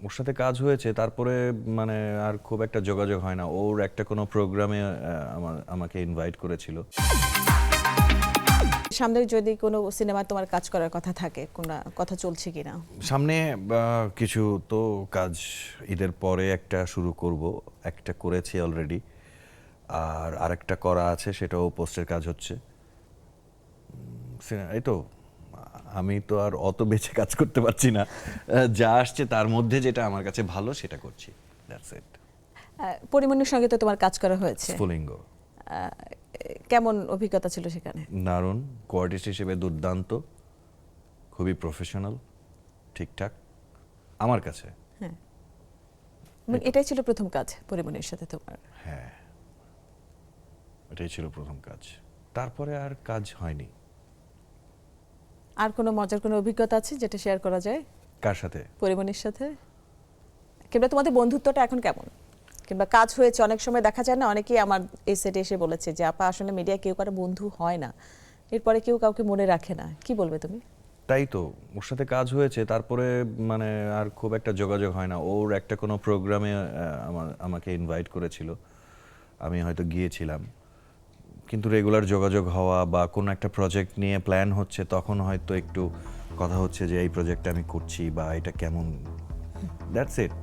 ওর সাথে কাজ হয়েছে, তারপরে মানে আর খুব একটা যোগাযোগ হয় না। ওর একটা কোনো প্রোগ্রামে আমাকে ইনভাইট করেছিল। সামনে যদি কোনো সিনেমায় তোমার কাজ করার কথা থাকে, কোনো কথা চলছে কিনা? সামনে কিছু তো কাজ ঈদের পরে একটা শুরু করব, একটা করেছি অলরেডি, আর আরেকটা করা আছে, সেটাও পোস্টের কাজ হচ্ছে। এই তো, আমি তো আর অত বেছে কাজ করতে পারছি না। যা আসছে তার মধ্যে যেটা আমার কাছে ভালো সেটা করছি, দ্যাটস ইট। পরিমণির সঙ্গে তো তোমার কাজ করা হয়েছে, স্ফুলিঙ্গ কেমন অভিজ্ঞতা ছিল সেখানে? দারুণ, কোয়ার্টিস্ট হিসেবে দুর্দান্ত, খুবই প্রফেশনাল, ঠিকঠাক আমার কাছে। হ্যাঁ, এবং এটাই ছিল প্রথম কাজ পরিমণির সাথে তোমার? হ্যাঁ, এটাই ছিল প্রথম কাজ, তারপরে আর কাজ হয়নি। আর কোনো মজার কোনো অভিজ্ঞতা আছে যেটা শেয়ার করা যায় কার সাথে? পরিমণির সাথে? কিংবা তোমাদের বন্ধুত্বটা এখন কেমন? কিংবা কাজ হয়েছে, অনেক সময় দেখা যায় না, অনেকেই আমার এই সেটে এসে বলেছে যে আপা আসলে মিডিয়া কেউ কারো বন্ধু হয় না, এরপরে কেউ কাউকে মনে রাখে না। কি বলবে তুমি? তাই তো, ওর সাথে কাজ হয়েছে, তারপরে মানে আর খুব একটা যোগাযোগ হয় না। ওর একটা কোনো প্রোগ্রামে আমাকে ইনভাইট করেছিল, আমি হয়তো গিয়েছিলাম, কিন্তু রেগুলার যোগাযোগ হওয়া বা কোনো একটা প্রজেক্ট নিয়ে প্ল্যান হচ্ছে, তখন হয়তো একটু কথা হচ্ছে যে এই প্রজেক্টটা আমি করছি বা এটা কেমন, দ্যাটস ইট।